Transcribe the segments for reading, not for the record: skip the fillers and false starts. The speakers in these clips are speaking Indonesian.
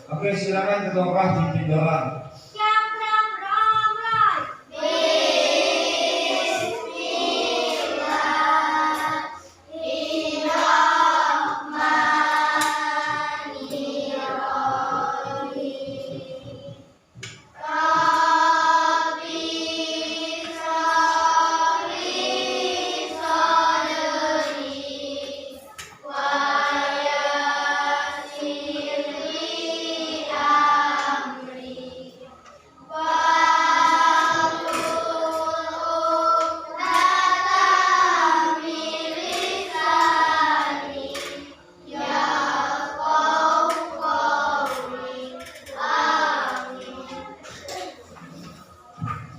Oke, silakan ketua kelas pimpin doa.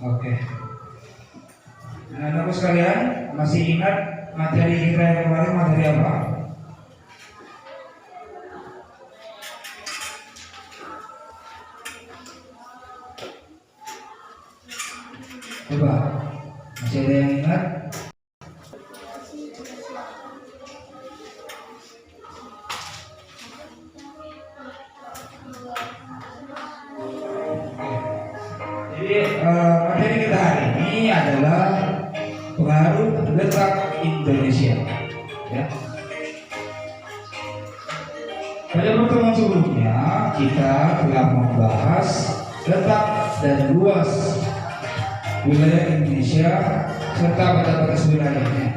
Oke. Anak-anakku sekalian, masih ingat materi kita yang kemarin materi apa? Coba, masih ada yang ingat? Jadi materi kita hari ini adalah pengaruh letak Indonesia. Ya. Pada pertemuan sebelumnya kita telah membahas letak dan luas wilayah Indonesia serta batas wilayahnya,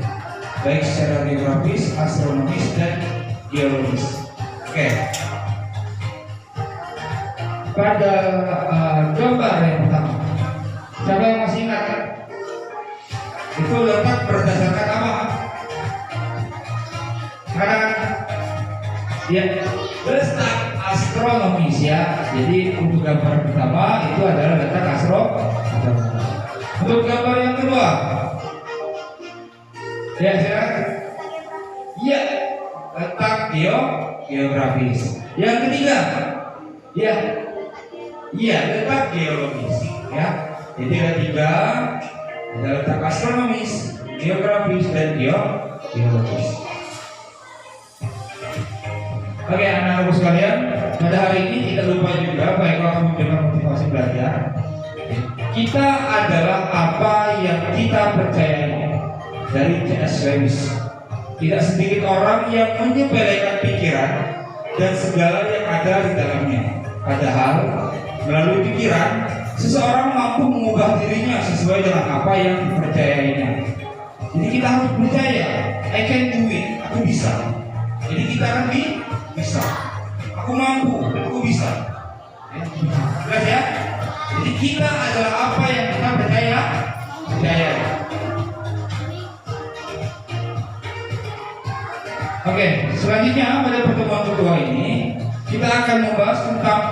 baik secara geografis, astronomis, dan geologis. Oke. Pada gambar yang pertama, siapa yang masih ingat kan? Itu letak berdasarkan apa? Sekarang ya, letak astronomis ya. Jadi untuk gambar pertama itu adalah letak astronomis. Untuk gambar yang kedua, ya silakan. Ya, letak geografis. Yang ketiga, ya. Iya, letak geologis, ya. Jadi ada tiga, ada letak astronomis, geografis, dan geologis. Oke, anak-anakku sekalian, pada hari ini tidak lupa juga, baiklah memberikan motivasi belajar. Kita adalah apa yang kita percayai dari C.S. Lewis. Tidak sedikit orang yang menyepelekan pikiran dan segala yang ada di dalamnya. Padahal melalui pikiran, seseorang mampu mengubah dirinya sesuai dengan apa yang dipercayainya. Jadi kita harus percaya, I can do it, aku bisa. Jadi kita akan bisa. Aku mampu, aku bisa. Jelas ya? Jadi kita adalah apa yang kita percaya. Oke, selanjutnya pada pertemuan kedua ini kita akan membahas tentang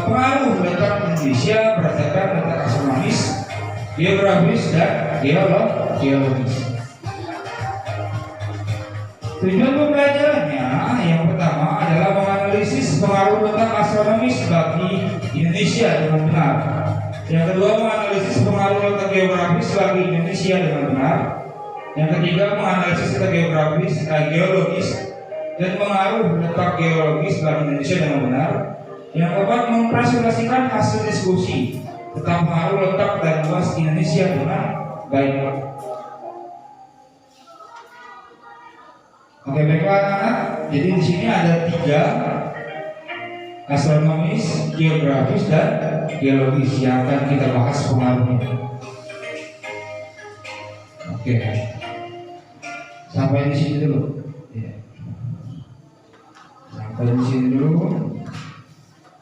pengaruh letak Indonesia berdasarkan letak astronomis, geografis, dan geologis. Tujuan pembelajarannya yang pertama adalah menganalisis pengaruh letak astronomis bagi Indonesia dengan benar. Yang kedua, menganalisis pengaruh letak geografis bagi Indonesia dengan benar. Yang ketiga, menganalisis letak geologis dan pengaruh letak geologis bagi Indonesia dengan benar. Yang keempat, mempresentasikan hasil diskusi tentang pengaruh letak dan luas Indonesia dengan baik. Oke, baiklah anak-anak. Jadi di sini ada tiga, astronomis, geografis, dan geologis yang akan kita bahas pengaruhnya. Oke, sampai di sini dulu. Sampai di sini dulu.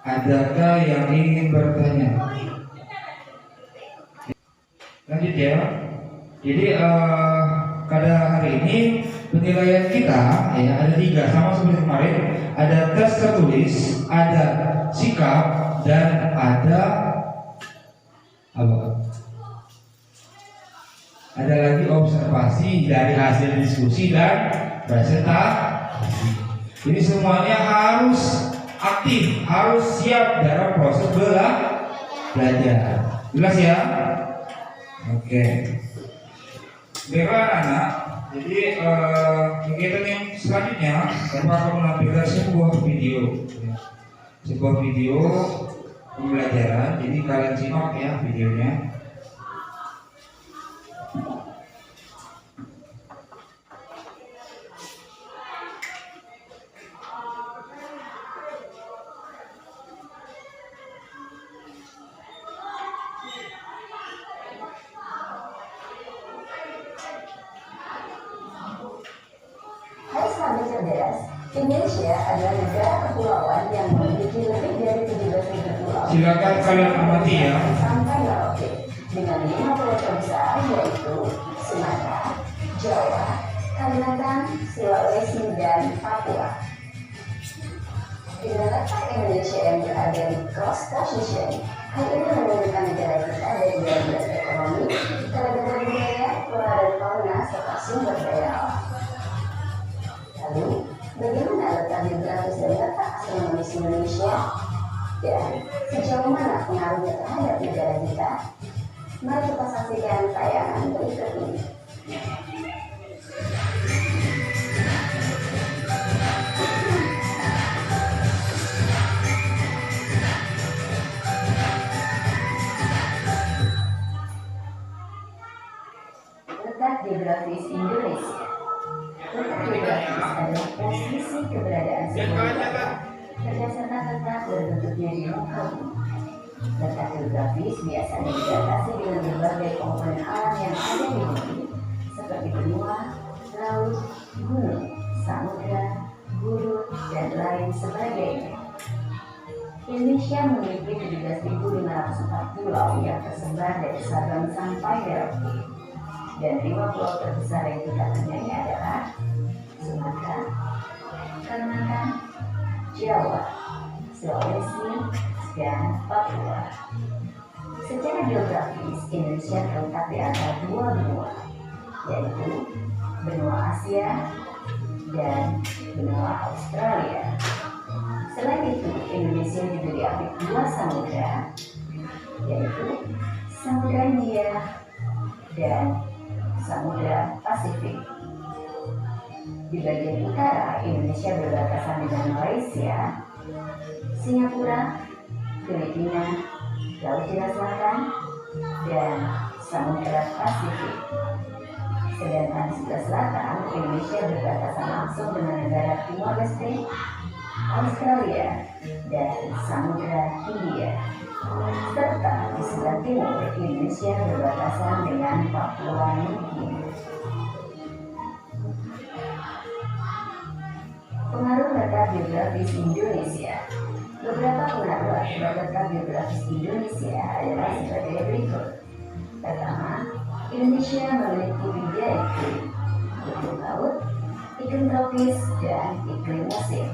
Adakah yang ingin bertanya? Lanjut ya. Jadi pada hari ini penilaian kita ya ada tiga, sama seperti kemarin. Ada tes tertulis, ada sikap, dan ada apa? Ada lagi observasi dari hasil diskusi dan presentasi. Jadi semuanya harus aktif, harus siap dalam proses belajar. Jelas ya? Oke. Baiklah anak. Jadi kegiatan yang selanjutnya Bapak akan menampilkan sebuah video. sebuah video pembelajaran. Jadi kalian simak ya videonya. Hai sahabat cerdas, Indonesia adalah negara kepulauan yang memiliki lebih dari 17.000 pulau. Silakan kalian amati ya. Sampai Merauke dengan 5 pulau terbesar yaitu Sumatera, Jawa, Kalimantan, Sulawesi, dan Papua. Dengan letak Indonesia yang berada di cross position, hal ini menunjukkan negara kita dari belas ekonomi, keragaman budaya, flora dan fauna, serta sumber daya alam. Lalu, bagaimana letak geografis dan letak astronomis Indonesia? Dan sejauh mana pengaruhnya terhadap negara kita? Mari kita saksikan tayangan berikut ini. Letak geografis Indonesia. Letak geografis adalah posisi keberadaan sebuah negara berdasarkan letak berbentuknya di muka bumi. Letak geografis biasanya dibatasi dengan berbagai komponen alam yang ada di bumi, seperti benua, laut, gunung, samudra, gurun, dan lain sebagainya. Indonesia memiliki 17.504 pulau yang tersebar dari Sabang sampai Merauke. Dan 5 pulau terbesar yang kita punyai adalah Sumatera, Kalimantan, Jawa, Sulawesi, dan Papua. Secara geografis, Indonesia terletak di antara 2 benua, yaitu benua Asia dan benua Australia. Selain itu, Indonesia juga diapit 2 samudra, yaitu Samudra Hindia dan Samudra Pasifik. Di bagian utara, Indonesia berbatasan dengan Malaysia, Singapura, Filipina, Laut Cina Selatan, dan Samudra Pasifik. Sedangkan di sebelah selatan, Indonesia berbatasan langsung dengan negara Timor Leste, Australia, dan Samudra Hindia. Serta di sebelah timur, Indonesia berbatasan dengan Papua Nugini. Pengaruh letak geografis Indonesia. Beberapa pengaruh akibat letak geografis Indonesia adalah sebagai berikut. Pertama, Indonesia memiliki 3 iklim, iklim laut, iklim tropis, dan iklim musim.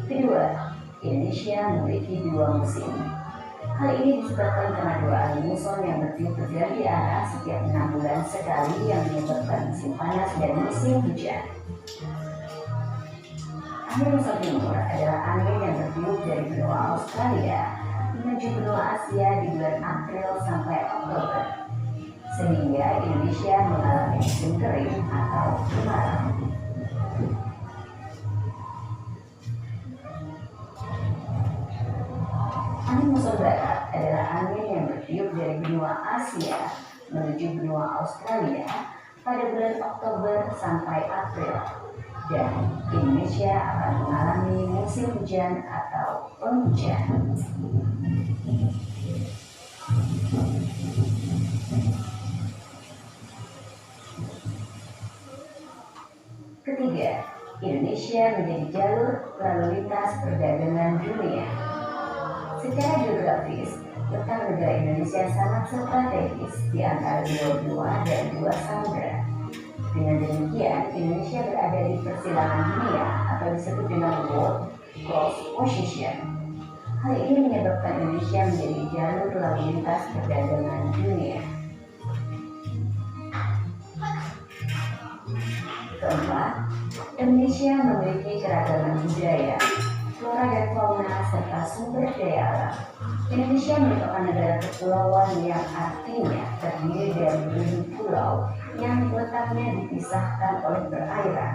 Kedua, Indonesia memiliki 2 musim. Hal ini disebabkan karena 2 angin muson yang bertiup berganti arah setiap 6 bulan sekali yang menyebabkan musim panas dan musim hujan. Angin muson timur adalah angin yang bertiup dari benua Australia menuju benua Asia di bulan April sampai Oktober, sehingga Indonesia mengalami musim kering atau kemarau. Angin muson barat adalah angin yang bertiup dari benua Asia menuju benua Australia pada bulan Oktober sampai April, dan Indonesia akan mengalami musim hujan atau penghujan. Ketiga, Indonesia menjadi jalur lalu lintas perdagangan dunia. Secara geografis, letak negara Indonesia sangat strategis di antara 2 benua dan 2 samudra. Dengan demikian, Indonesia berada di persilangan dunia atau disebut dengan World Cross Position. Hal ini menyebabkan Indonesia menjadi jalur lalu lintas perdagangan dunia. Keempat, Indonesia memiliki keragaman budaya, flora dan fauna, serta sumber daya alam. Indonesia merupakan negara kepulauan yang artinya terdiri dari 7 pulau yang letaknya dipisahkan oleh perairan.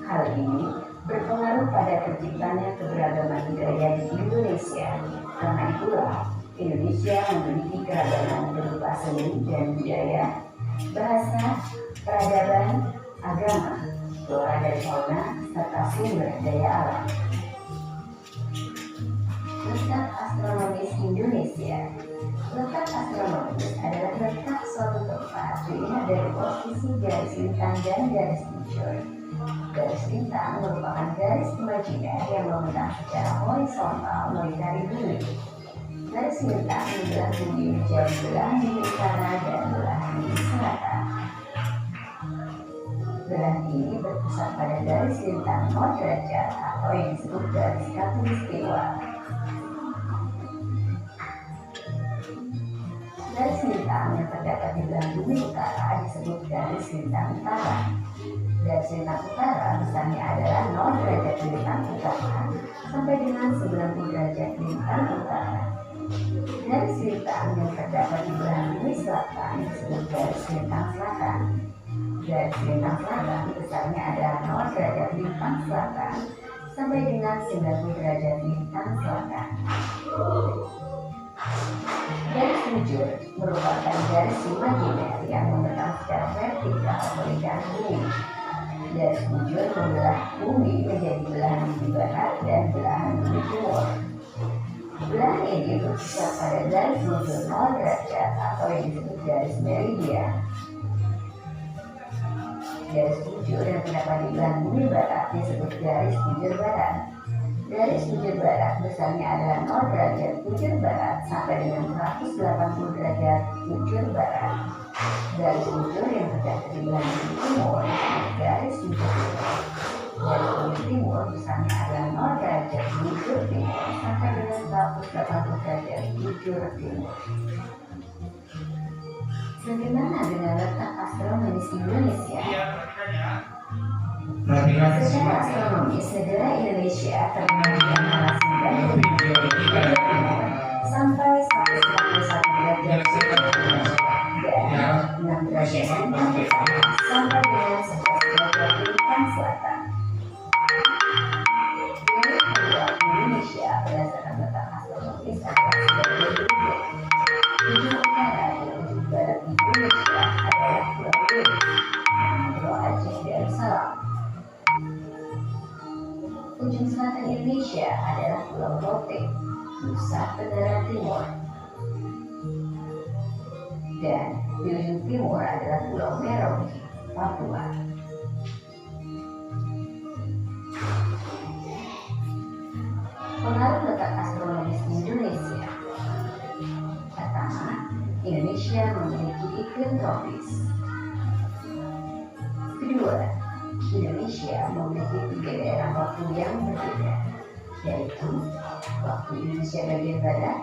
Hal ini berpengaruh pada terciptanya keberagaman budaya di Indonesia. Karena itulah, Indonesia memiliki keragaman berupa seni dan budaya, bahasa, peradaban, agama, flora dan fauna, serta sumber daya alam. Letak astronomis Indonesia. Letak astronomis adalah letak suatu tempat dilihat dari posisi garis lintang dan garis bujur. Garis lintang merupakan garis imajiner yang membentang secara horizontal melingkari bumi. Garis lintang membelah bumi menjadi belahan bumi utara dan belahan bumi selatan. Belahan ini berpusat pada garis lintang 0 derajat atau yang disebut garis khatulistiwa. Garis lintang yang terdapat di belahan bumi utara disebut garis lintang utara. Garis lintang utara besarnya adalah 0 derajat lintang utara sampai dengan 90 derajat lintang utara. Garis lintang yang terdapat di belahan bumi selatan disebut garis lintang selatan. Garis lintang selatan besarnya adalah 0 derajat lintang selatan sampai dengan 90 derajat lintang selatan. Garis bujur merupakan garis imajiner yang membentang secara vertikal melingkari bumi. Garis bujur membelah bumi menjadi belahan bumi barat dan belahan bumi timur. Belahan ini berpusat pada garis bujur 0 derajat atau yang disebut garis meridian. Garis bujur yang terdapat di belahan bumi barat disebut garis bujur barat. Garis bujur barat besarnya adalah 0 derajat bujur barat sampai dengan 180 derajat bujur barat. Garis bujur yang terdapat di belahan bumi timur disebut garis bujur timur. Garis bumi timur besarnya adalah 0 derajat bujur timur sampai dengan 180 derajat bujur timur. Bagaimana dengan letak astronomis Indonesia? Perhatikan Secara semua ya. astronomis, negara Indonesia terdiri dari 9 Video ini adalah sampai 191 derajat dan 6 derajat lintang utara sampai dengan 11 derajat lintang selatan. Garis membuat Indonesia berdasarkan letak astronomis adalah sebagai berikut. Ujung utara dan ujung barat Indonesia adalah Pulau D, Pulau Aceh Darussalam. Ujung selatan Indonesia adalah Pulau Rote, Nusa Tenggara Timur. Dan di ujung timur adalah Pulau Merauke, Papua. Pengaruh letak astronomis Indonesia. Pertama, Indonesia memiliki iklim tropis. Kedua, Indonesia memiliki 3 daerah waktu yang berbeda, yaitu waktu Indonesia bagian barat,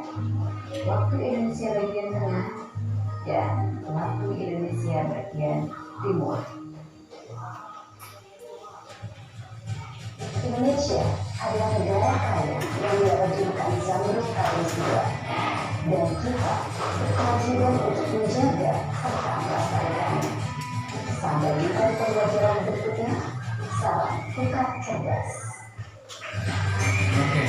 waktu Indonesia bagian tengah, dan waktu Indonesia bagian timur. Indonesia adalah negara kaya yang mewajibkan Zamrud Khatulistiwa dan kita berkewajiban untuk menjaga serta melestarikannya. Sampai jumpa di pembelajaran berikutnya. Salam tetap cerdas. Oke.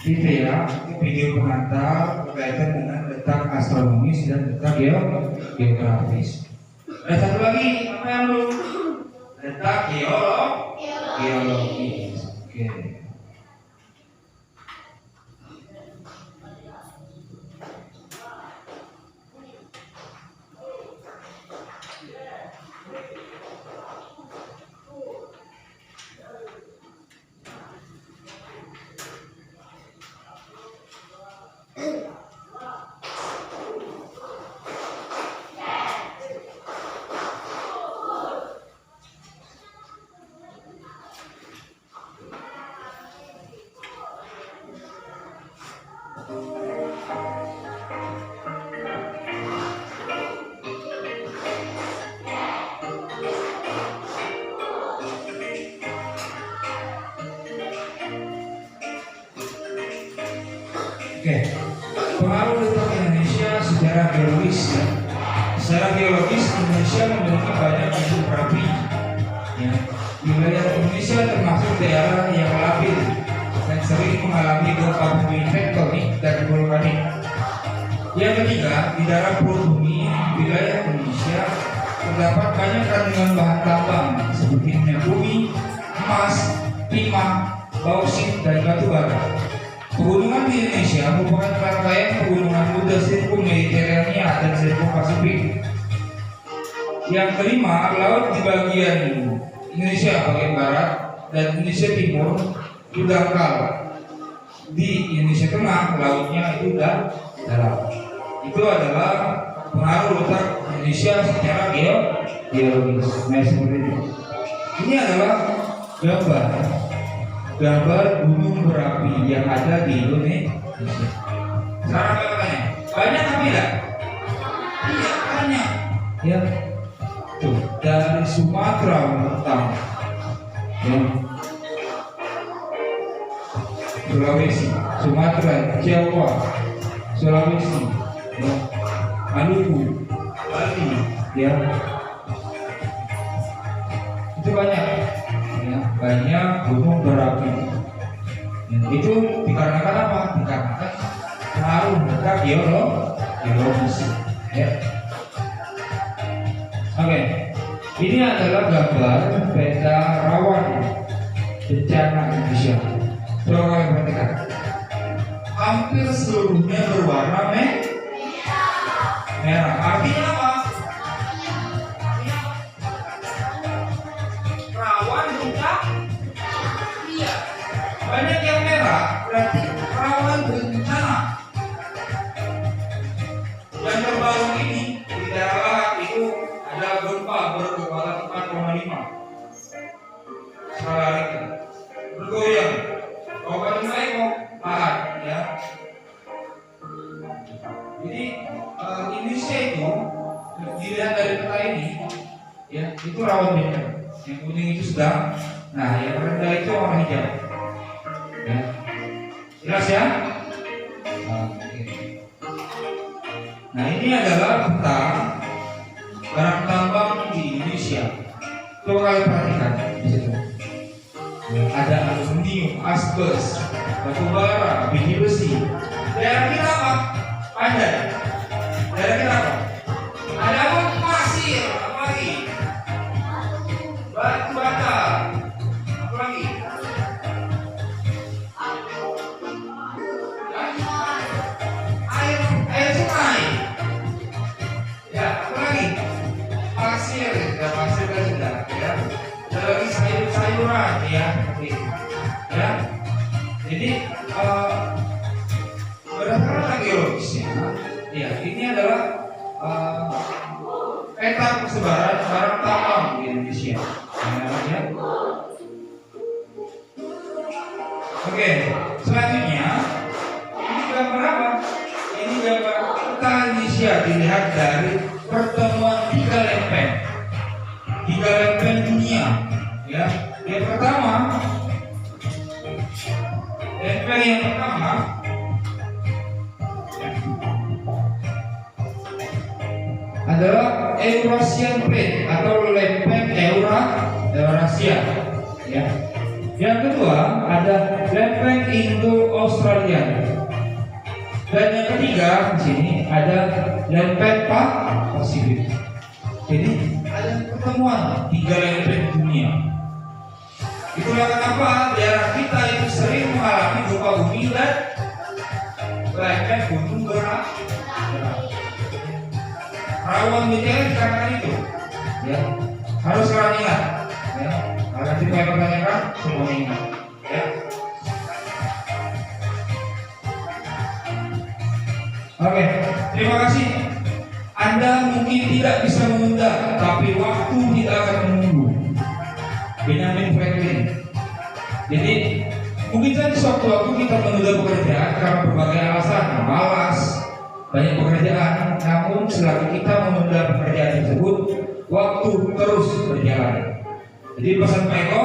Itu ya, video pengantar berkaitan dengan letak astronomis dan letak geografis. Ada satu lagi, apa yang belum? Letak geologis. Oke. Oke, pengaruh letak Indonesia secara geologis ya. Secara geologis Indonesia memiliki banyak gunung berapi. Ya. Wilayah Indonesia termasuk daerah yang labil dan sering mengalami gempa bumi tektonik dan vulkanik. Yang ketiga, di dalam perut bumi wilayah Indonesia terdapat banyak kandungan bahan tambang seperti minyak bumi, emas, timah, bauksit, dan batu bara. Pegunungan di Indonesia merupakan rangkaian pegunungan muda sirkum Mediterania dan sirkum Pasifik. Yang kelima, laut di bagian Indonesia bagian barat dan Indonesia timur itu dangkal. Di Indonesia tengah lautnya itu dalam. Itu adalah pengaruh letak Indonesia secara geologis. Nah, seperti itu. Ini adalah gambar gunung berapi yang ada di Indonesia. Sekarang katanya banyak tapi tidak? Iya banyak. Ya, tuh dari Sumatera Utara, ya. Sulawesi, Sumatera, Jawa, Sulawesi, ya. Maluku, Bali, ya. Itu banyak. Ya, banyak gunung berapi. Ya, itu dikarenakan apa? Dikarenakan pengaruh letak geologis. Ya. Oke, ini adalah gambar peta rawan bencana Indonesia. Coba kalian perhatikan. Hampir seluruhnya berwarna merah. Artinya apa? Rawan bencana. Iya. Banyak yang merah berarti rawan bencana. Yang terbaru ini di daerah itu ada gempa berkekuatan 4,5 skala Richter. Bergoyang. Kabupaten Maiko, lahat, ya. Jadi Indonesia itu dilihat dari peta ini, ya, itu rawan bencana. Yang kuning itu sedang, nah yang rendah itu warna hijau. Ya. Jelas ya? Oke. Nah ini adalah peta barang tambang di Indonesia. Coba kalian perhatikan di situ. Ada aluminium, asbes, batu bara, biji besi. Daerah kita apa? Pandan. Daerah kita apa? Ada apa? Pasir. Apa lagi? Batu bata. Apa lagi? Air sungai. Ya, apa lagi? Pasir. Ya, pasir kan sudah. Ya. Ada lagi sayur-sayuran, ya. Ya. Jadi berdasarkan geologisnya, ya ini adalah peta persebaran barang tambang di Indonesia. Ya. Oke, selanjutnya ini gambar apa? Ini gambar peta Indonesia dilihat dari pertemuan 3 lempeng dunia. Ya, yang pertama adalah Eurasian Plate atau lempeng Eurasia. Ya. Yang kedua ada lempeng Indo-Australia. Dan yang ketiga di sini ada lempeng Pasifik. Jadi ada pertemuan 3 lempeng dunia. Itulah kenapa daerah kita itu sering mengalami gempa bumi dan lempeng gunung berapi. Rawan bencana dikarenakan itu. Ya, harus kalian ingat. Ya, kalau nanti saya pertanyakan semua ingat. Ya. Oke, terima kasih. Anda mungkin tidak bisa menunda, tapi waktu tidak akan menunggu. Benjamin Franklin. Jadi mungkin saja sewaktu-waktu kita menunda pekerjaan karena berbagai alasan, malas, banyak pekerjaan. Namun selagi kita menunda pekerjaan tersebut, waktu terus berjalan. Jadi pesan Pak Eko,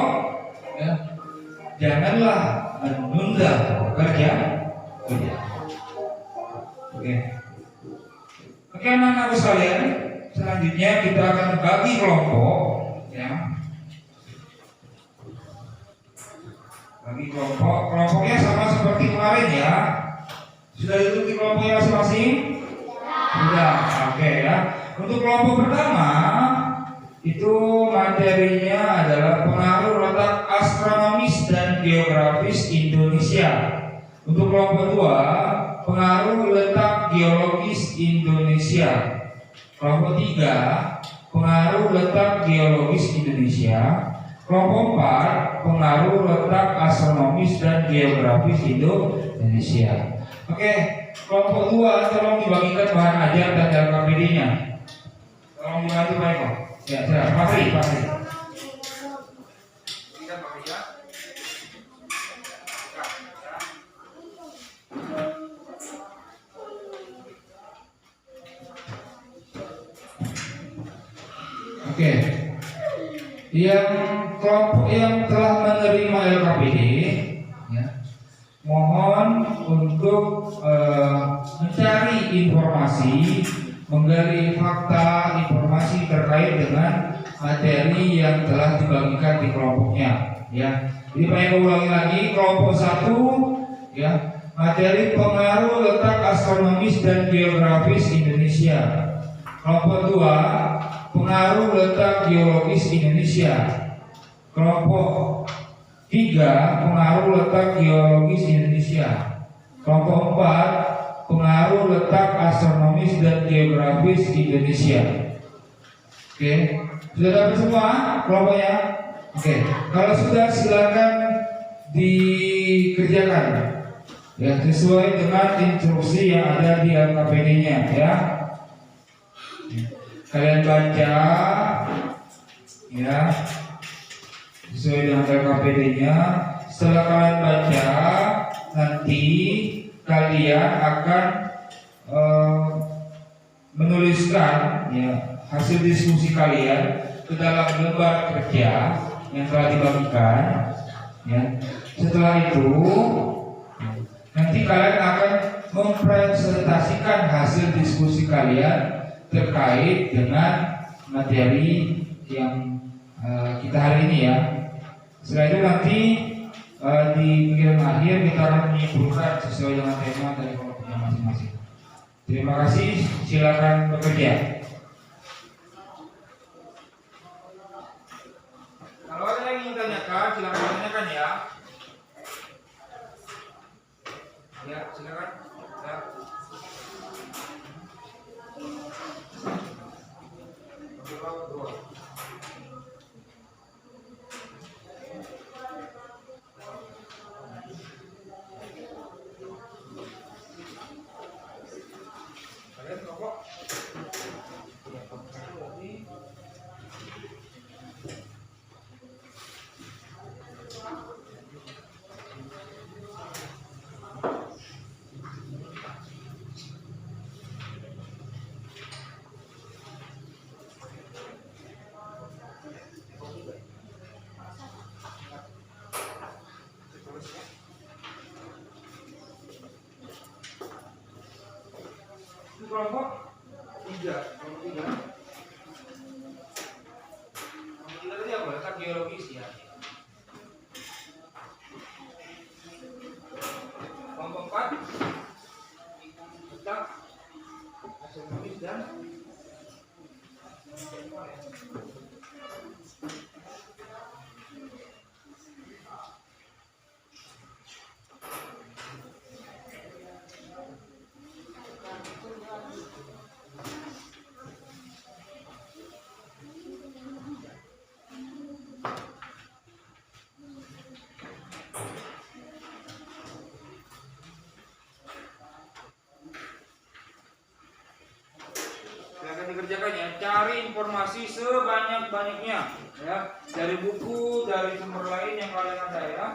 ya, janganlah menunda pekerjaan. Oke, anak-anakku sekalian, Selanjutnya kita akan bagi kelompok, ya. Bagi kelompok, kelompoknya sama seperti kemarin ya. Sudah ditutupi kelompoknya masing-masing? Sudah, oke ya. Untuk kelompok pertama itu materinya adalah pengaruh letak astronomis dan geografis Indonesia. Untuk kelompok dua, pengaruh letak geologis Indonesia. Kelompok tiga, pengaruh letak geologis Indonesia. Kelompok empat, pengaruh letak astronomis dan geografis Indonesia. Oke, kelompok dua tolong dibagikan bahan ajar dan LKPD-nya. Tolong dibantu Pak Eko. Ya, silakan. Pak Fri. Oke, yang kelompok yang telah menerima LKPD, ya, mohon untuk mencari informasi, menggali fakta, informasi terkait dengan materi yang telah dibagikan di kelompoknya. Ya, jadi Pak Eko ulangi lagi, kelompok satu, ya, materi pengaruh letak astronomis dan geografis Indonesia. Kelompok dua, pengaruh letak geologis Indonesia. Kelompok tiga, pengaruh letak geologis Indonesia. Kelompok empat, pengaruh letak astronomis dan geografis Indonesia. Oke, sudah dapat semua kelompoknya? Oke, kalau sudah silakan dikerjakan, ya, sesuai dengan instruksi yang ada di LKPD-nya, ya. Kalian baca, ya, sesuai dengan LKPD-nya. Setelah kalian baca, nanti kalian akan menuliskan, ya, hasil diskusi kalian ke dalam lembar kerja yang telah dibagikan. Ya. Setelah itu, nanti kalian akan mempresentasikan hasil diskusi kalian terkait dengan materi yang kita hari ini, ya. Setelah itu nanti di bagian akhir kita akan menyimpulkan sesuai dengan tema dari kelompoknya masing-masing. Terima kasih, silakan bekerja. Kalau ada yang ingin tanyakan, silakan tanyakan ya. Ya, silakan. Ya. Kelompok tiga. Kelompok tiga tadi apa? Letak geologis, ya. Kelompok empat, letak astronomis dan dikerjakan, ya. Cari informasi sebanyak-banyaknya, ya, dari buku, dari sumber lain yang kalian ada, ya.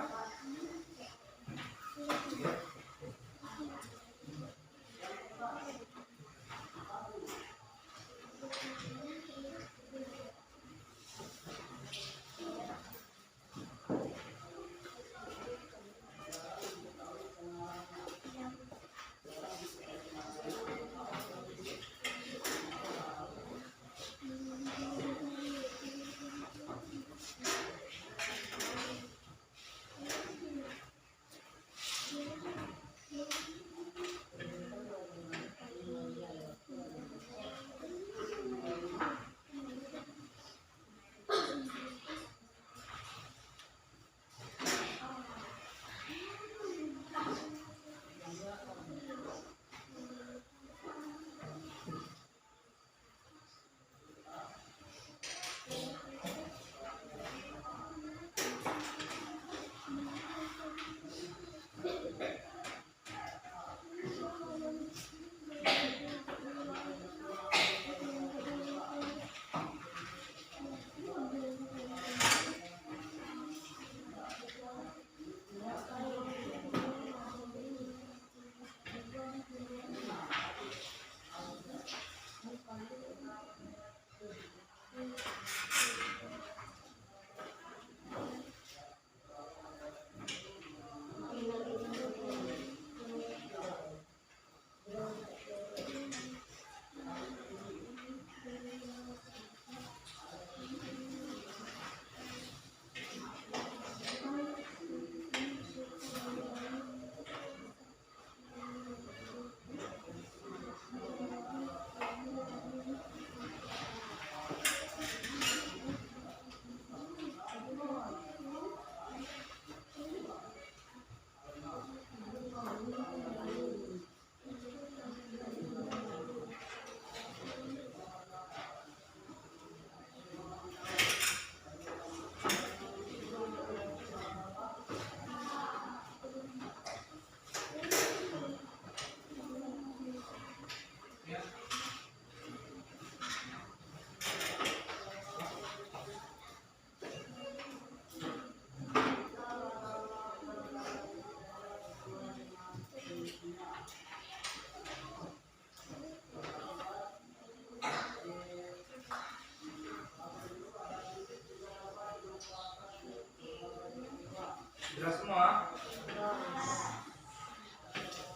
Sudah semua?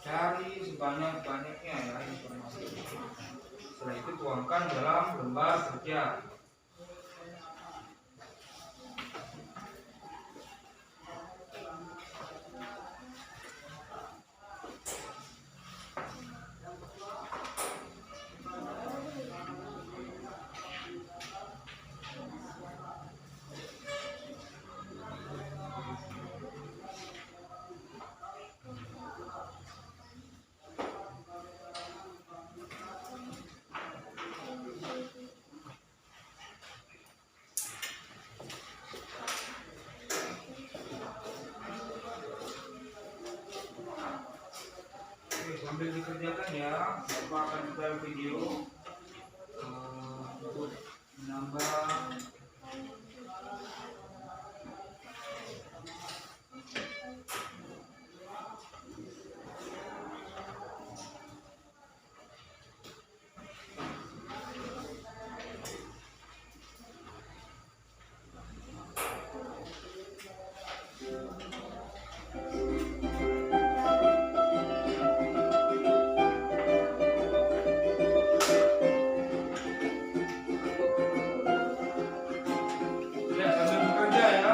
Cari sebanyak-banyaknya ya informasi. Setelah itu tuangkan dalam lembar kerja. Sambil dikerjakan ya, Bapak akan share video untuk menambah ya sambil bekerja ya.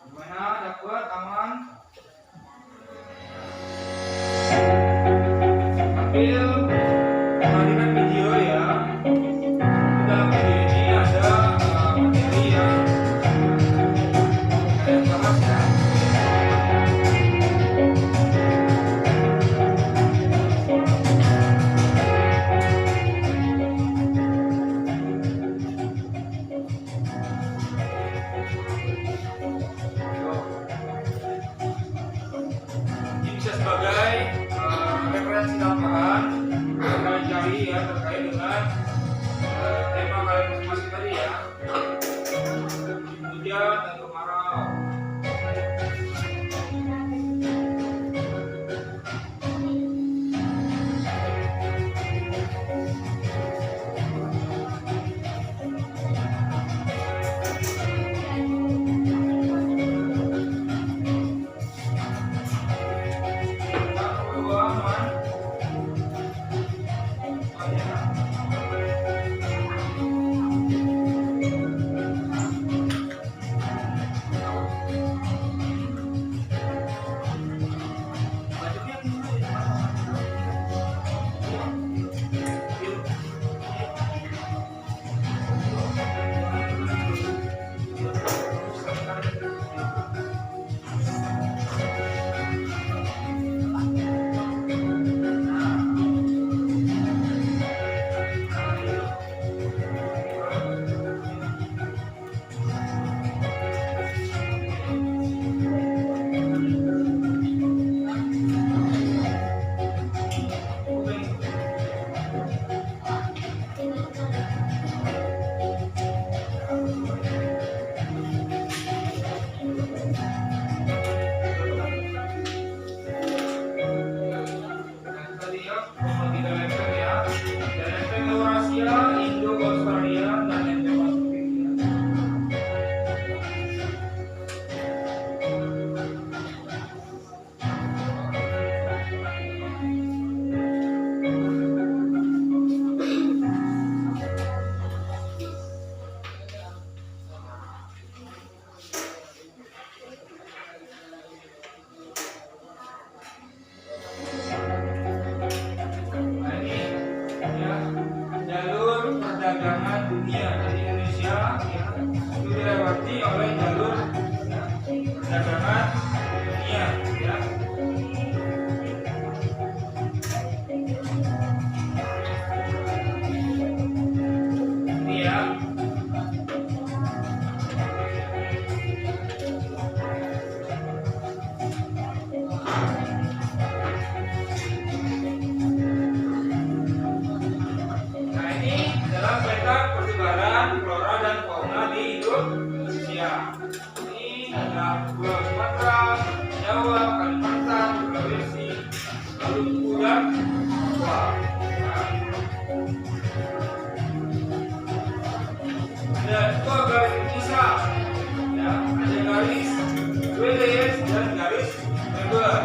Gimana, dapat aman? Ambil kembalikan video ya. Di dalam video ini ada materi yang kalian bahas ya. Ini bisa sebagai referensi tambahan yang kalian cari ya terkait dengan tema kalian masing-masing tadi ya. Hujan dan kemarau. Ini ada dua Sumatera, Jawa, Kalimantan, Sulawesi, Maluku dan Papua. Ada dua garis Indonesia, ya, ada garis WDS dan garis Weber.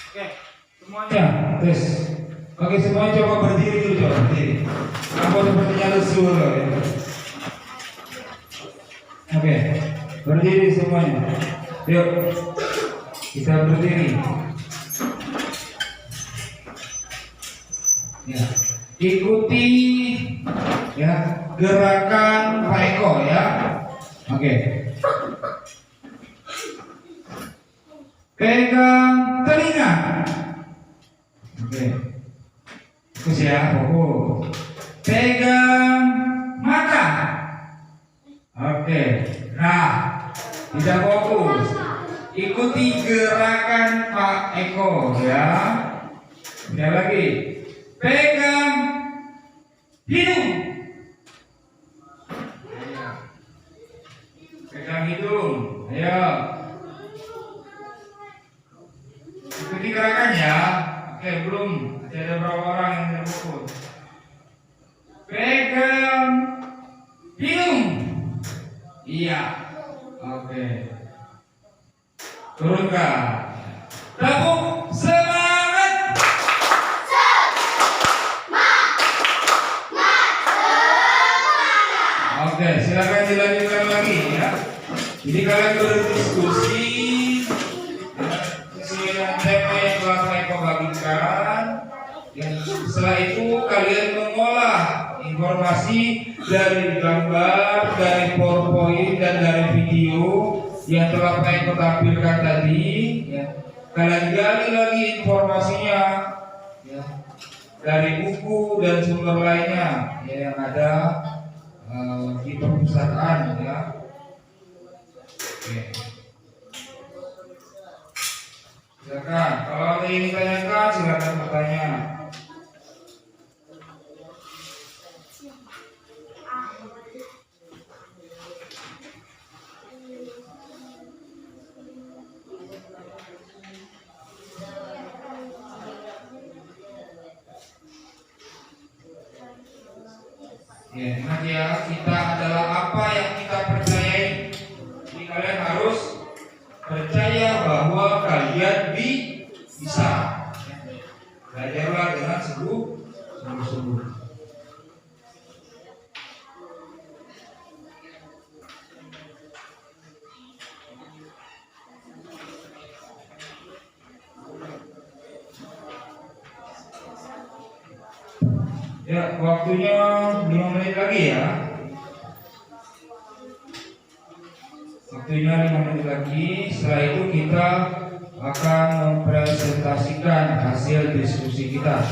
Oke, semuanya tes. Oke, semuanya coba berdiri dulu, coba berdiri. Aku sepertinya lesu ya. Oke, berdiri semuanya. Yuk, kita berdiri. Ya, ikuti ya gerakan Pak Eko ya. Oke. Pegang telinga. Oke. Fokus ya, fokus. Pegang mata. Oke. Nah, tidak fokus. Ikuti gerakan Pak Eko ya. Sekali lagi. Pegang hidung. Pegang hidung. Ayo. Ikuti gerakannya. Oke, belum. Masih ada beberapa orang yang tidak fokus. Pegang hidung. Iya. Oke. Turunkan. Tepuk semangat. Oke, silakan dilanjutkan lagi ya. Jadi kalian berdiskusi sesuai dengan tema yang telah saya bagikan. Dan setelah itu kalian mengolah informasi dari gambar, dari PowerPoint dan dari video yang telah saya tampilkan tadi. Ya. Kalian gali lagi informasinya ya, dari buku dan sumber lainnya ya, yang ada di perpustakaan ya. Oke. Silakan, kalau ada yang ditanyakan silakan bertanya. Ya, ingat ya, kita adalah apa yang kita percayai. Jadi kalian harus percaya bahwa kalian bisa. Belajarlah dengan sungguh-sungguh. Ya, waktunya 5 menit lagi ya. Waktunya 5 menit lagi. Setelah itu kita akan mempresentasikan hasil diskusi kita.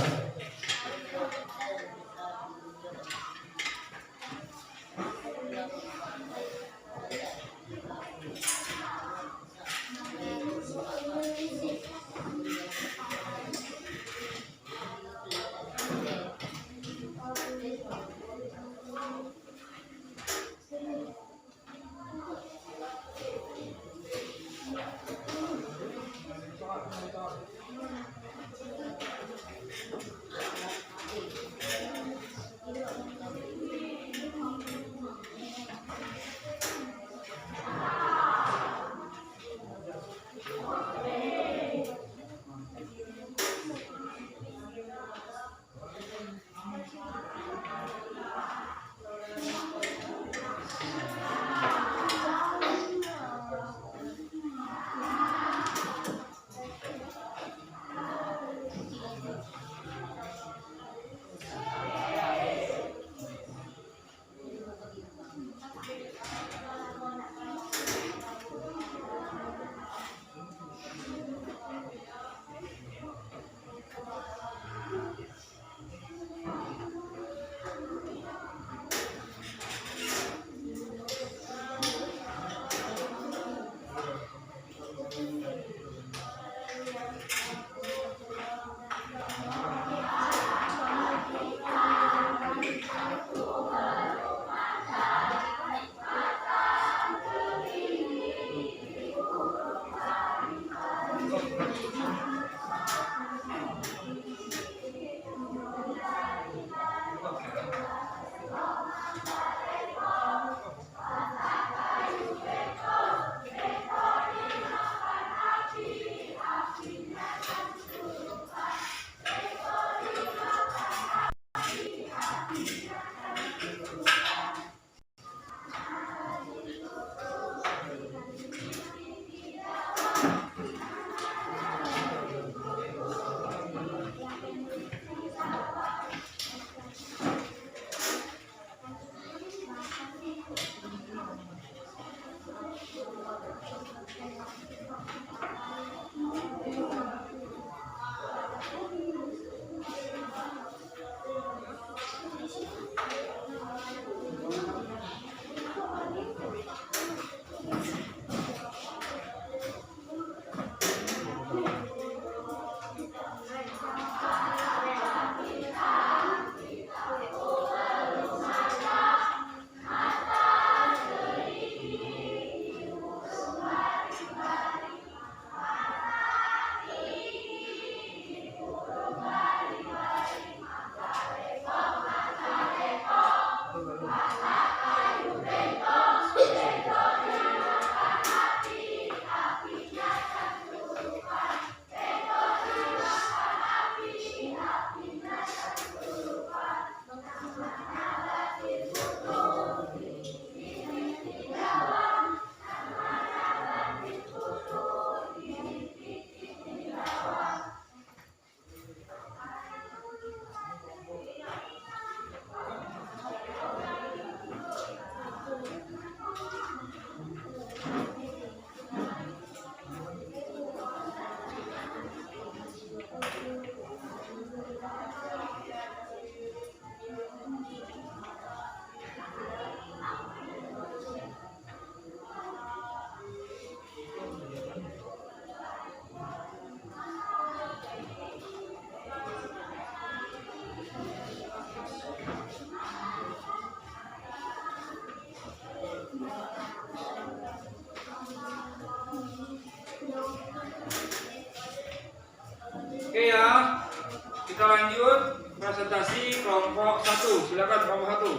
satu, silakan kelompok satu.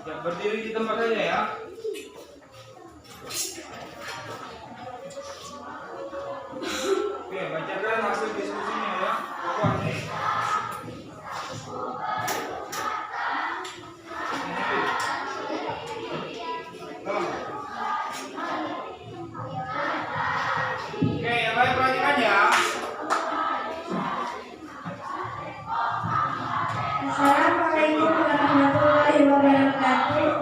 Ya, berdiri di tempat saja ya. Oke, bacakan hasil diskusinya ya. Kelompok ini. Oke, yang lain perhatikan ya. Assalamualaikum warahmatullahi wabarakatuh.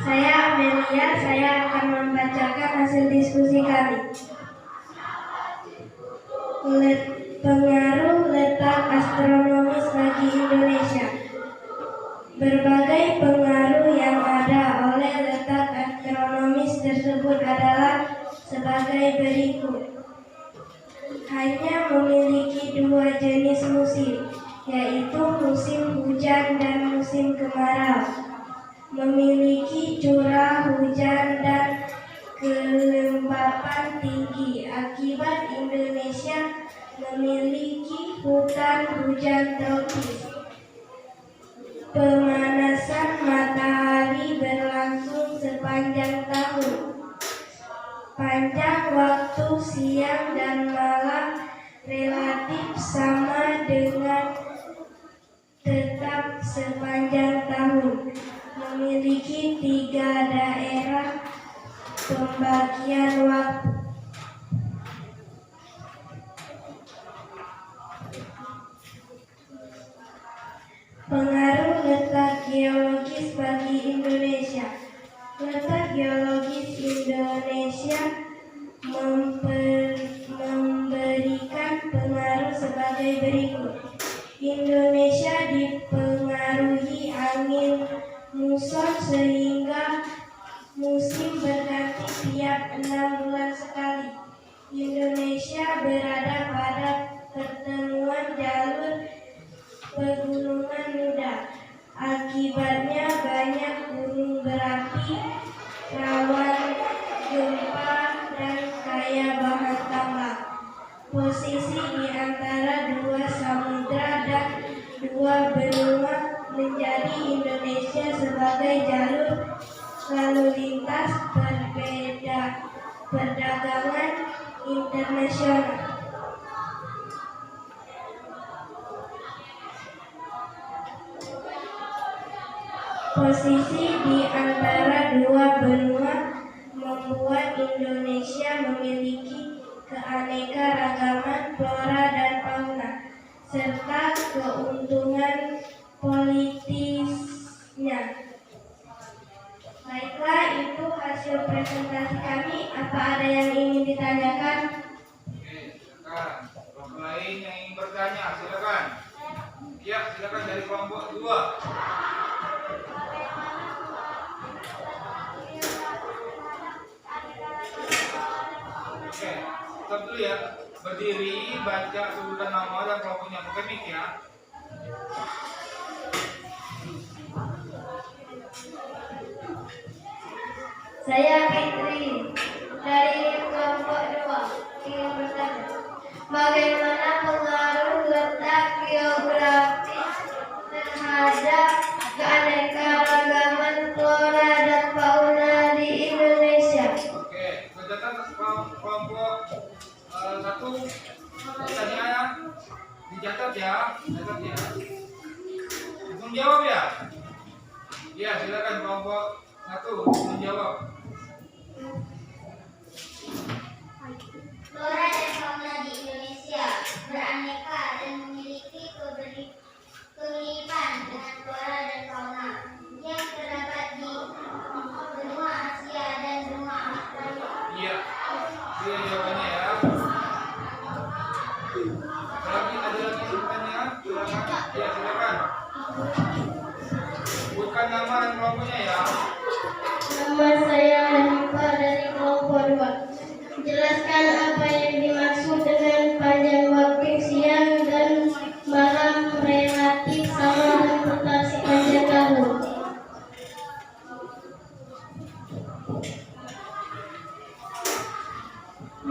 Saya Amelia, saya akan membacakan hasil diskusi kami. Pengaruh letak astronomis bagi Indonesia. Berbagai pengaruh yang ada oleh letak astronomis tersebut adalah sebagai berikut. Hanya memiliki dua jenis musim, yaitu musim hujan dan musim kemarau. Memiliki curah hujan dan kelembapan tinggi. Akibat Indonesia memiliki hutan hujan tropis. Pemanasan matahari berlangsung sepanjang tahun. Panjang waktu siang dan malam relatif sama dengan tetap sepanjang tahun. Memiliki 3 daerah pembagian waktu. Pengaruh letak geologis bagi Indonesia. Letak geologis Indonesia memberikan pengaruh sebagai berikut. Indonesia dipengaruhi angin muson sehingga musim berganti tiap 6 bulan sekali. Indonesia berada pada pertemuan jalur pegunungan muda. Akibatnya banyak gunung berapi, rawan gempa, dan kaya bahan tambang. Posisi di antara 2 samudra dan 2 benua menjadi Indonesia sebagai jalur lalu lintas perdagangan internasional. Posisi di antara 2 benua membuat Indonesia memiliki keanekaragaman flora dan fauna, serta keuntungan politisnya. Baiklah, itu hasil presentasi kami. Apa ada yang ingin ditanyakan? Oke, silakan. Kelompok lain yang ingin bertanya, silakan. Ya, silakan dari kelompok 2. Oke, stop dulu ya. Berdiri, baca sebutan nama dan kelompoknya. Pakai mic ya. Saya Fitri dari kelompok 2 ingin bertanya, bagaimana pengaruh letak geografis terhadap keanekaragaman flora dan fauna di Indonesia? Oke, kegiatan kelompok 1 pertanyaannya dicatat ya, catat ya. Langsung jawab ya. Ya, silakan kelompok 1 menjawab. Flora dan fauna di Indonesia beraneka dan memiliki kemiripan dengan flora dan fauna yang terdapat di benua Asia dan benua Australia. Iya, itu jawabannya ya. Ada lagi pertanyaan? Silakan. Ya, silakan. Bukan nama dan kelompoknya ya. Nama saya Hanifah dari kelompok 2. Jelaskan apa yang dimaksud dengan panjang waktu siang dan malam relatif sama dengan rotasi panjang tahun.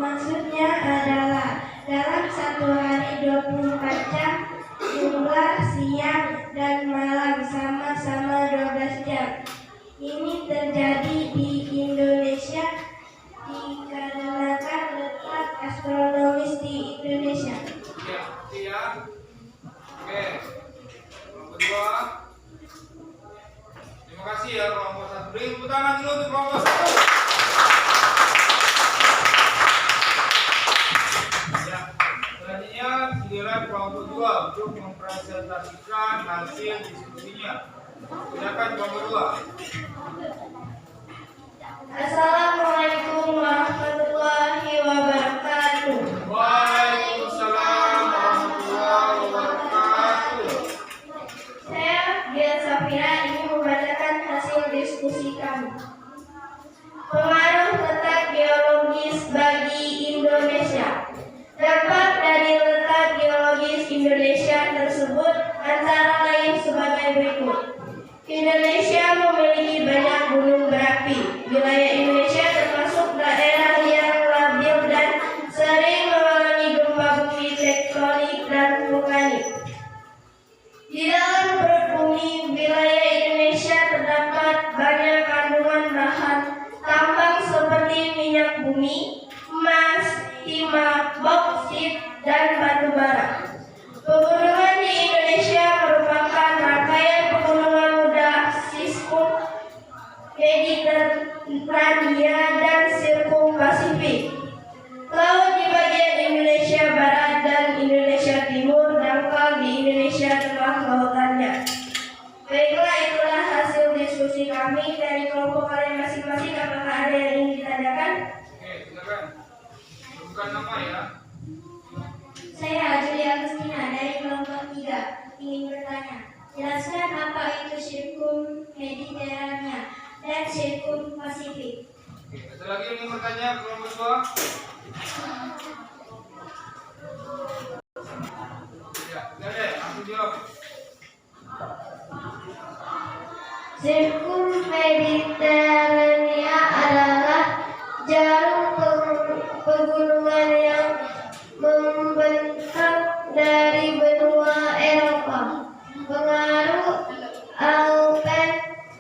Maksudnya adalah dalam satu hari 24 jam, jumlah siang dan malam sama-sama 12 jam. Ini terjadi di Indonesia dikarenakan letak astronomis di Indonesia. Ya. Oke. Kelompok kedua. Terima kasih ya kelompok satu. Beri tepuk tangan dulu untuk kelompok satu. Ya. Selanjutnya giliran kelompok dua untuk mempresentasikan hasil diskusinya. Silakan kelompok dua. Assalamualaikum warahmatullahi wabarakatuh. Waalaikumsalam warahmatullahi wabarakatuh. Saya Gia Safira ingin membacakan hasil diskusi kami. Pengaruh letak geologis bagi Indonesia. Dampak dari letak geologis Indonesia tersebut antara lain sebagai berikut. Indonesia memiliki banyak gunung berapi. Wilayah Indonesia termasuk daerah yang labil dan sering mengalami gempa bumi tektonik dan vulkanik. Di dalam perut bumi, wilayah Indonesia terdapat banyak kandungan bahan tambang seperti minyak bumi, emas, timah, bauksit, dan batu bara. Pegunungan di Indonesia merupakan rangkaian pegunungan muda siskum Mediterania dan sirkum Pasifik. Laut di bagian Indonesia Barat dan Indonesia Timur dangkal di Indonesia Tengah lautannya. Baiklah, itulah hasil diskusi kami dari kelompok kalian masing-masing. Apakah ada yang ingin ditanyakan? Oke, silakan. Bukan nama ya. Saya Julia Agustina dari kelompok 3 ingin bertanya. Jelaskan apa itu sirkum Mediterania dan sirkum Pasifik. Oke, ada lagi yang ingin bertanya kelompok dua? Ya, deh, langsung jawab. Sirkum Mediterania adalah jarum pegunungan yang membentang dari benua Eropa, pengaruh Alpen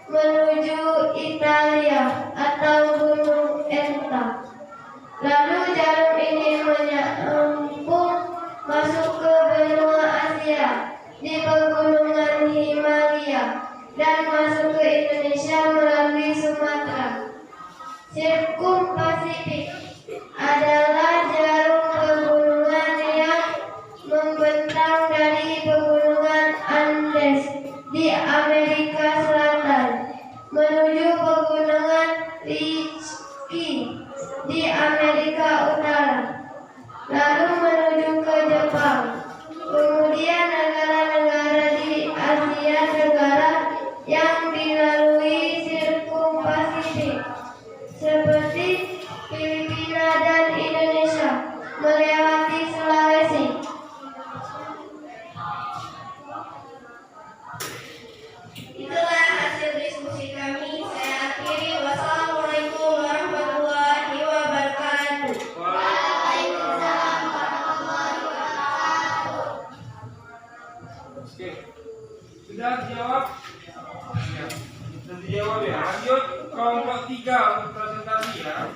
menuju Italia atau Gunung Etna. Lalu jarum ini menyambung masuk ke benua Asia di pegunungan Himalaya dan masuk ke Indonesia melalui Sumatera. Sirkum Pasifik adalah jarum pegunungan yang membentang dari pegunungan Andes di Amerika Selatan menuju pegunungan Rizki di Amerika Utara, lalu menuju ke Jepang. Kemudian negara-negara di Asia Tenggara yang dilalui sirkum Pasifik seperti Filipina dan Indonesia melewati Sulawesi. Itulah hasil diskusi kami. Saya akhiri. Wassalamualaikum warahmatullahi wabarakatuh. Waalaikumsalam warahmatullahi wabarakatuh. Oke. Sudah dijawab? Ya. Sudah dijawab ya. Lanjut kelompok 3 untuk presentasi ya.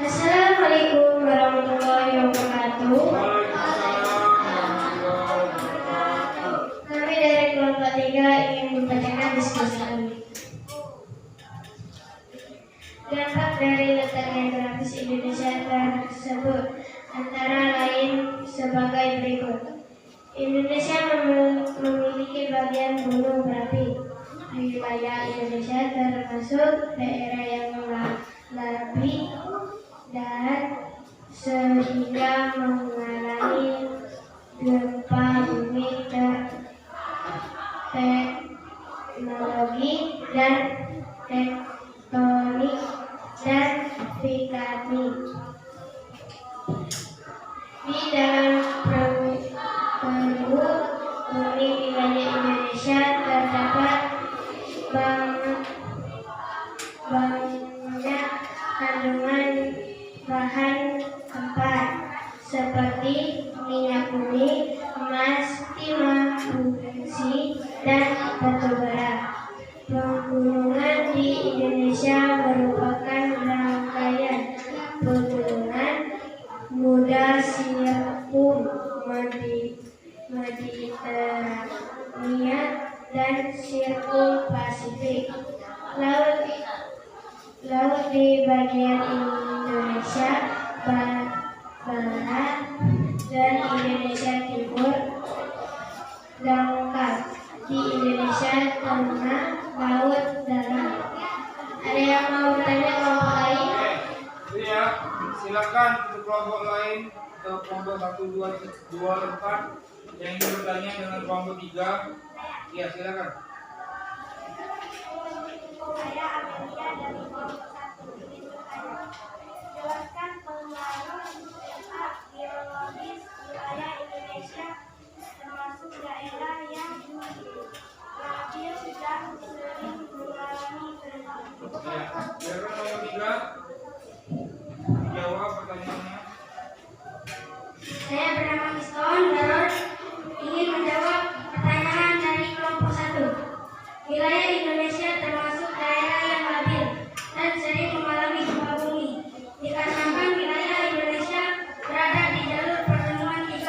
Assalamualaikum warahmatullahi wabarakatuh. Waalaikumsalam warahmatullahi wabarakatuh. Kami dari kelompok 3 ingin membacakan diskusi kami. Dampak dari letak geografis Indonesia tersebut antara lain sebagai berikut. Indonesia memiliki bagian gunung berapi. Wilayah Indonesia termasuk daerah yang labil dan sehingga mengalami gempa bumi teknologi dan tektonik dan vulkanik. Di dalam perut bumi wilayah Indonesia terdapat Pasifik. Laut di bagian Indonesia Barat dan Indonesia Timur lengkap. Di Indonesia Tengah laut dalam. Ada yang mau bertanya kelompok lain? Oke, ini ya. Silakan untuk kelompok lain atau kelompok 1, 2, 4 yang ingin bertanya dengan kelompok 3. Ya, silakan. Saya Amelia dari kelompok 1. Ini bertanya, jelaskan pengaruh biologis wilayah Indonesia termasuk daerah yang labil dan sering mengalami bencana. Ya, silakan nomor 3. Jawab pertanyaannya. Saya bernama Miston Daror, ingin menjawab pertanyaan dari kelompok 1. Wilayah Indonesia termasuk daerah yang labil dan sering mengalami gempa bumi. Dikarenakan wilayah Indonesia berada di jalur pertemuan 3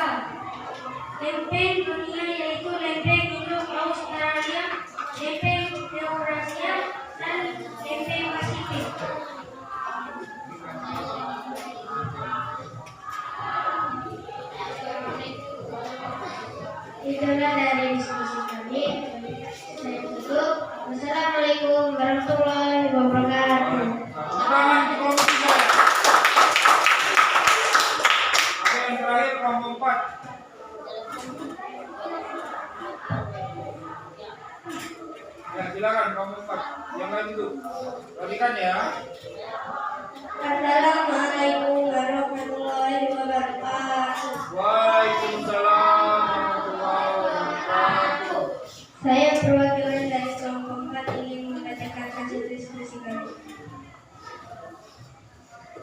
lempeng dunia, yaitu lempeng Indo-Australia, lempeng Eurasia, dan lempeng Pasifik. Itulah dari diskusi kami. Saya tutup. Wassalamualaikum warahmatullahi wabarakatuh. Tangan ke kelompok 3. Oke, yang terakhir kelompok 4. Ya, silakan kelompok 4. Yang lain dulu. Perhatikan ya. Assalamualaikum warahmatullahi wabarakatuh. Waalaikumsalam warahmatullahi wabarakatuh. Saya perwakilan dari kelompok 4 ingin membacakan hasil diskusi kami.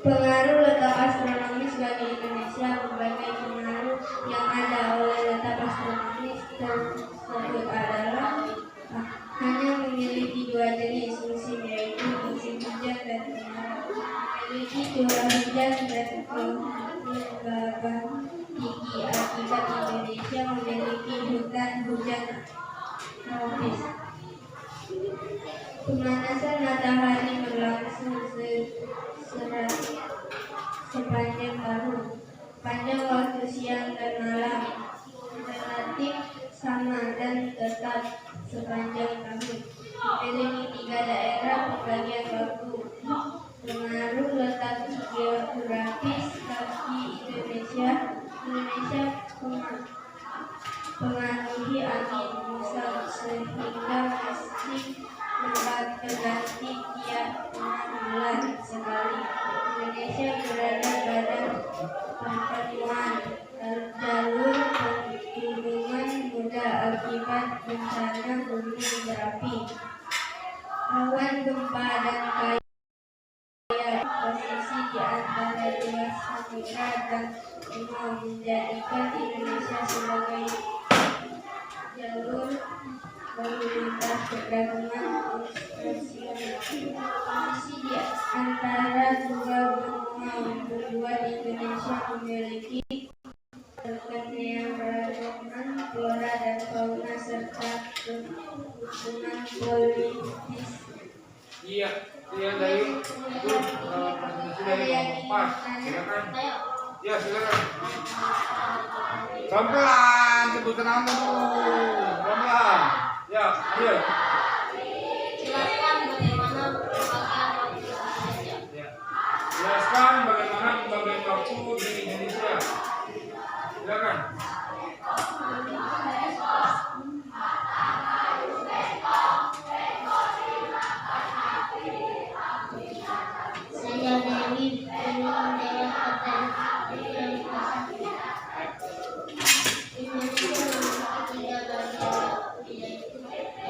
Pengaruh letak astronomis bagi Indonesia. Berbagai pengaruh yang ada oleh letak astronomis tersebut adalah hanya memiliki 2 jenis musim, yaitu musim hujan dan kemarau. Memiliki curah hujan dan kelembaban tinggi akibat Indonesia memiliki hutan hujan tropis. Pemanasan matahari berlangsung sepanjang tahun. Panjang waktu siang dan malam relatif sama dan tetap sepanjang tahun. Memiliki 3 daerah pembagian waktu. Pengaruh letak geografis bagi Indonesia pengaruhi angin muson sehingga musim berganti tiap 6 bulan sekali. Indonesia berada pada pertemuan jalur pegunungan muda akibat bencana gunung berapi. Rawan gempa dan kaya posisi di antara 2 samudra dan menjadikan Indonesia sebagai jalur lalu lintas perdagangan internasional. Posisi di antara 2 benua membuat Indonesia memiliki keanekaragaman flora dan fauna serta hubungan politis. Iya, itu dari presentasi dari kelompok 4. Silakan. Ya, silakan. Pelan-pelan, sebutkan nama dulu. Pelan-pelan. Ya, ayo. Jelaskan bagaimana pembagian waktu di Indonesia. Ya. Jelaskan bagaimana pembagian waktu di Indonesia. Silakan. Saya Dewi ingin menjawab pertanyaan dari Pasifik. Indonesia memiliki 3 bagian waktu, yaitu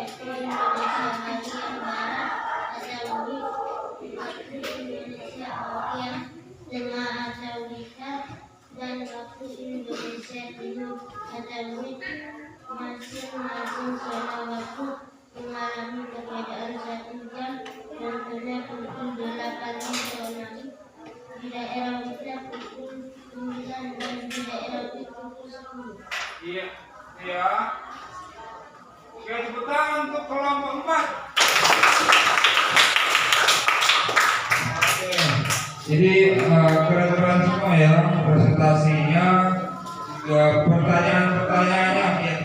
Equinox, Jadi keren-keren semua ya presentasinya, juga pertanyaan-pertanyaannya ya.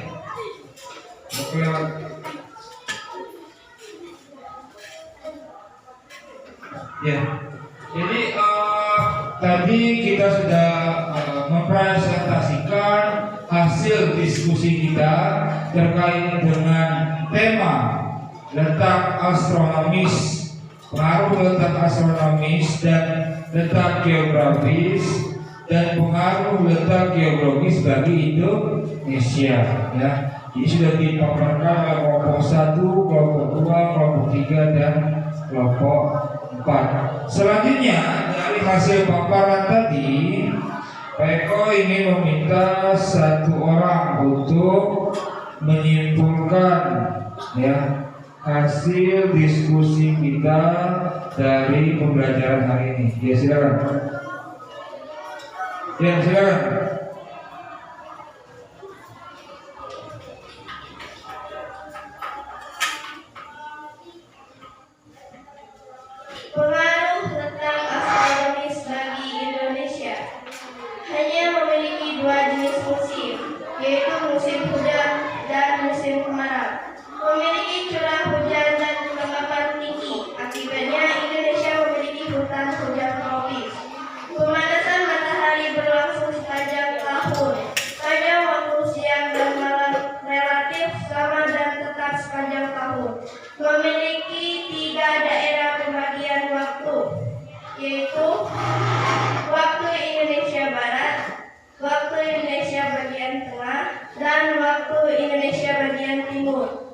Oke. Ya. Jadi tadi kita sudah mempresentasikan hasil diskusi kita terkait dengan tema letak astronomis, pengaruh letak astronomis dan letak geografis dan pengaruh letak geologis bagi Indonesia. Ya, ini sudah dipaparkan oleh kelompok 1, kelompok 2, kelompok 3 dan kelompok 4. Selanjutnya dari hasil paparan tadi, Pak Eko ingin meminta satu orang untuk menyimpulkan ya hasil diskusi kita dari pembelajaran hari ini. Ya silakan. Ya silakan. Pengaruh letak astronomis bagi Indonesia hanya memiliki dua jenis musim, yaitu musim hujan dan musim kemarau. Memiliki curah hujan dan kelembapan tinggi. Akibatnya Indonesia memiliki hutan hujan tropis. Pemanasan matahari berlangsung sepanjang tahun. Panjang waktu siang dan malam relatif sama dan tetap sepanjang tahun. Memiliki 3 daerah pembagian waktu, yaitu waktu Indonesia Barat, waktu Indonesia bagian tengah, dan waktu Indonesia bagian timur.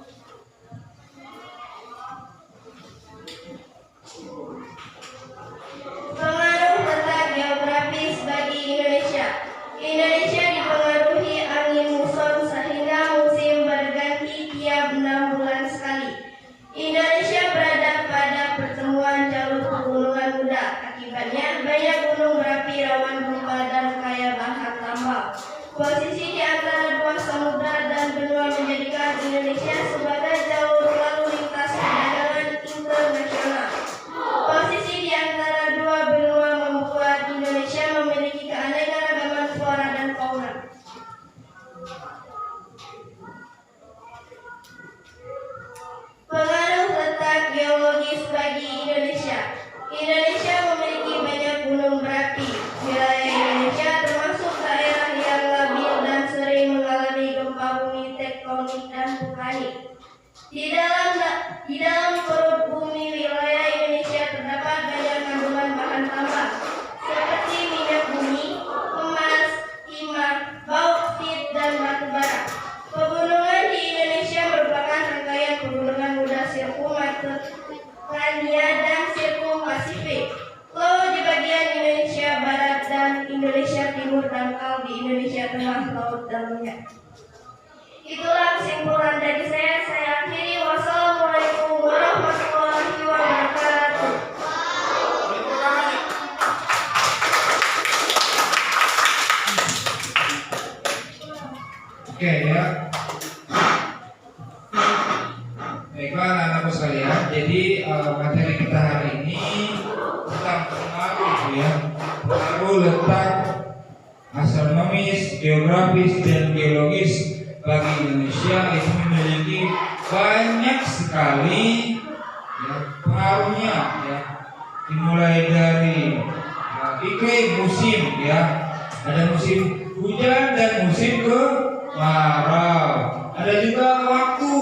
Pengaruh letak geografis bagi Indonesia. Indonesia dipengaruhi angin muson sehingga musim berganti tiap 6 bulan sekali. Indonesia berada pada pertemuan jalur pegunungan muda. Akibatnya banyak gunung berapi rawan gempa dan kaya bahan tambang. Posisi di antara dua samudra dan benua menjadikan Indonesia sebagai jalur lalu lintas perdagangan internasional. Posisi di antara dua benua membuat Indonesia memiliki keanekaragaman flora dan fauna. Pengaruh letak geologis bagi Indonesia. Indonesia memiliki banyak gunung berapi. Wilayah Indonesia termasuk daerah yang labil dan sering mengalami gempa bumi tektonik dan vulkanik. Di dalam perut bumi wilayah Indonesia terdapat banyak kandungan bahan tambang seperti minyak bumi, emas, timah, bauksit, dan batu bara. Pegunungan di Indonesia merupakan rangkaian pegunungan muda sirkum-Mediterania dan sirkum-Pasifik. Laut di bagian Indonesia Barat dan Indonesia Timur dangkal di Indonesia Tengah laut dalamnya. Itulah kesimpulan dari saya. Saya akhiri. Wassalamualaikum warahmatullahi wabarakatuh. Oke ya. Baiklah anak-anakku sekalian. Jadi materi kita hari ini tentang pengaruh ya, pengaruh letak astronomis, geografis dan geologis bagi Indonesia itu memiliki banyak sekali ya, pengaruhnya ya. Dimulai dari iklim, musim ya. Ada musim hujan dan musim kemarau. Ada juga waktu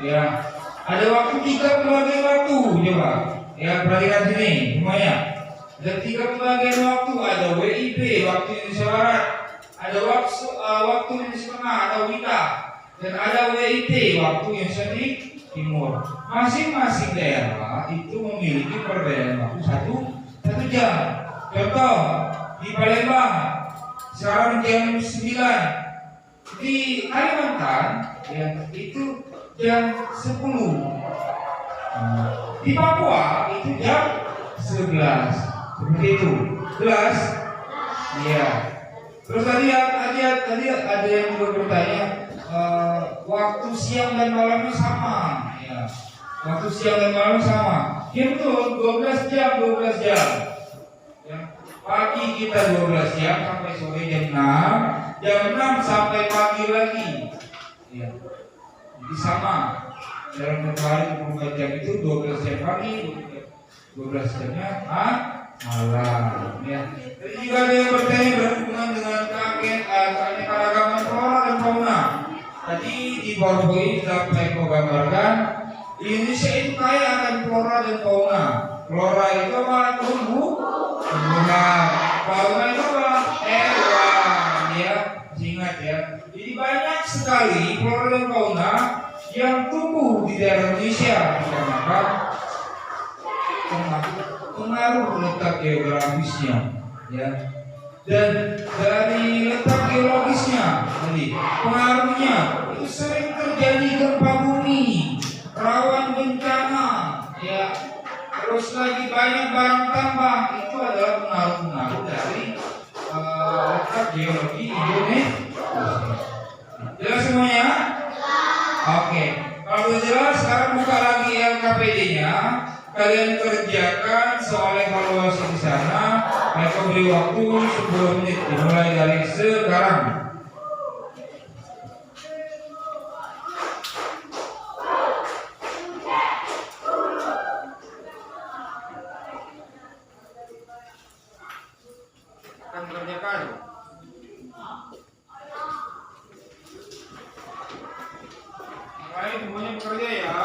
ya. Ada waktu 3 pembagian waktu, coba ya perhatikan sini semuanya. Ada 3 pembagian waktu, ada WIB waktu Indonesia Barat, ada waktu Indonesia Tengah atau WITA, dan ada WIT waktu Indonesia Timur. Masing-masing daerah itu memiliki perbedaan waktu satu jam. Contoh di Palembang sekarang jam 9, di Kalimantan ya itu jam 10. Di Papua itu jam 11. Seperti itu. Jelas? Iya. Terus tadi ada yang juga bertanya waktu siang dan malamnya sama ya. Waktu siang dan malam sama. Ya betul, 12 jam. Yang Pagi kita 12 jam sampai sore jam 6, jam 6 sampai pagi lagi. Ya. Jadi sama. Dalam satu hari 24 jam itu 12 jam pagi, 12 jamnya malam. Ya. Jadi jika ada yang bertanya berhubungan dengan keanekaragaman flora dan fauna. Tadi di PowerPoint sudah saya gambarkan, Indonesia itu kaya akan flora dan fauna. Flora itu apa? Tumbuhan. Fauna itu apa? Hewan. Ya, ingat ya. Jadi banyak sekali flora dan fauna yang tumbuh di daerah Indonesia dikarenakan pengaruh letak geografisnya, ya. Dan dari letak geologisnya, tadi pengaruhnya itu sering terjadi gempa bumi, rawan bencana, ya. Terus lagi banyak barang tambang, itu adalah pengaruh-pengaruh dari letak geologi Indonesia. Jelas semuanya? Oke. Kalau sudah jelas, sekarang buka lagi LKPD-nya. Kalian kerjakan soal evaluasi di sana. Mereka beri waktu 10 menit dimulai dari sekarang. Akan kerjakan. Baik, semuanya bekerja ya.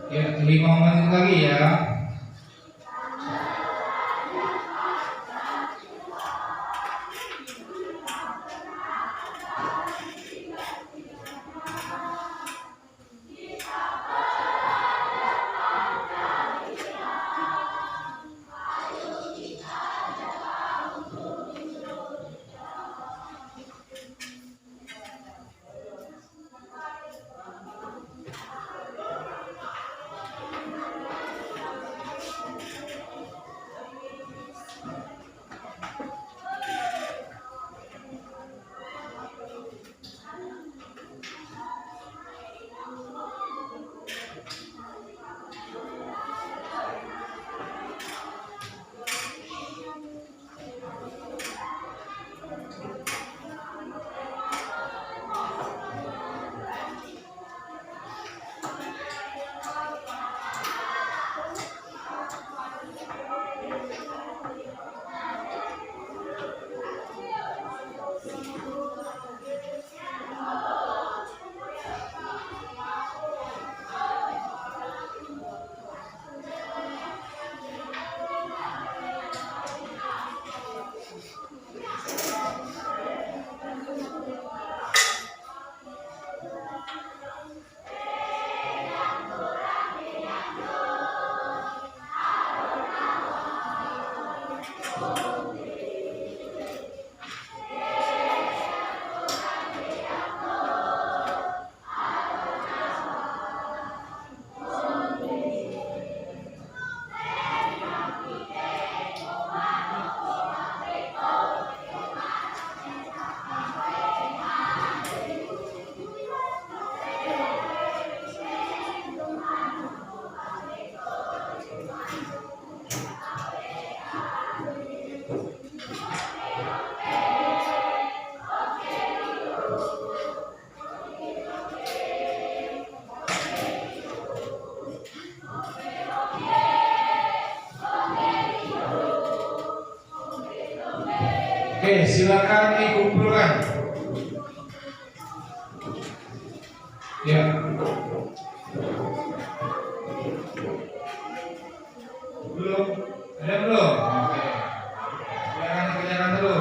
Ya, 5 menit lagi ya. Oke, silakan dikumpulkan. Ya. Belum? Ada belum? Oke. Silakan dikerjakan dulu.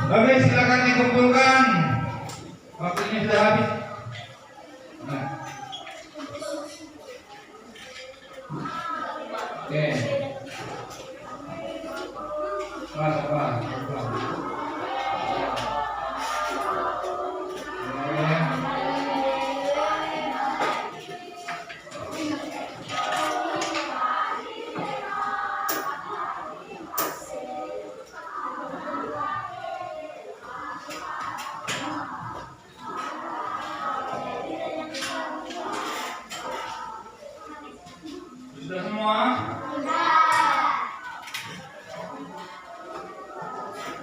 Oke, silakan dikumpulkan. Waktunya sudah habis. Nah. Oke. Apa? Sudah semua?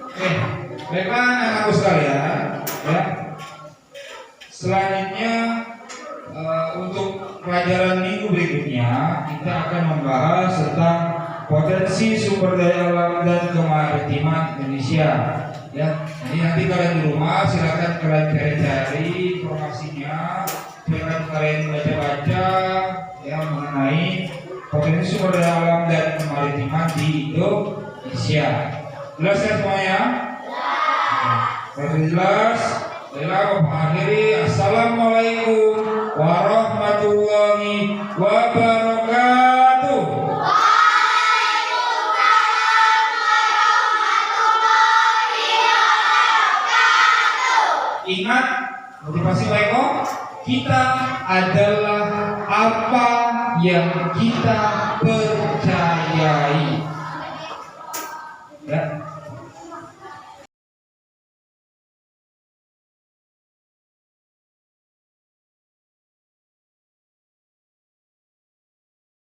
Oke, baiklah anak-anakku sekalian, ya. Selanjutnya untuk pelajaran minggu berikutnya kita akan membahas tentang potensi sumber daya alam dan kemaritiman Indonesia. Ya, jadi nanti kalian di rumah silakan kalian cari-cari informasinya, silakan kalian baca-baca ya mengenai potensi sumber daya alam dan kemaritiman di Indonesia. Jelas ya semuanya? Kalau jelas, baiklah Bapak akhiri. Assalamualaikum warahmatullahi wabarakatuh. Ingat motivasi Baiko, kita adalah apa yang kita percayai.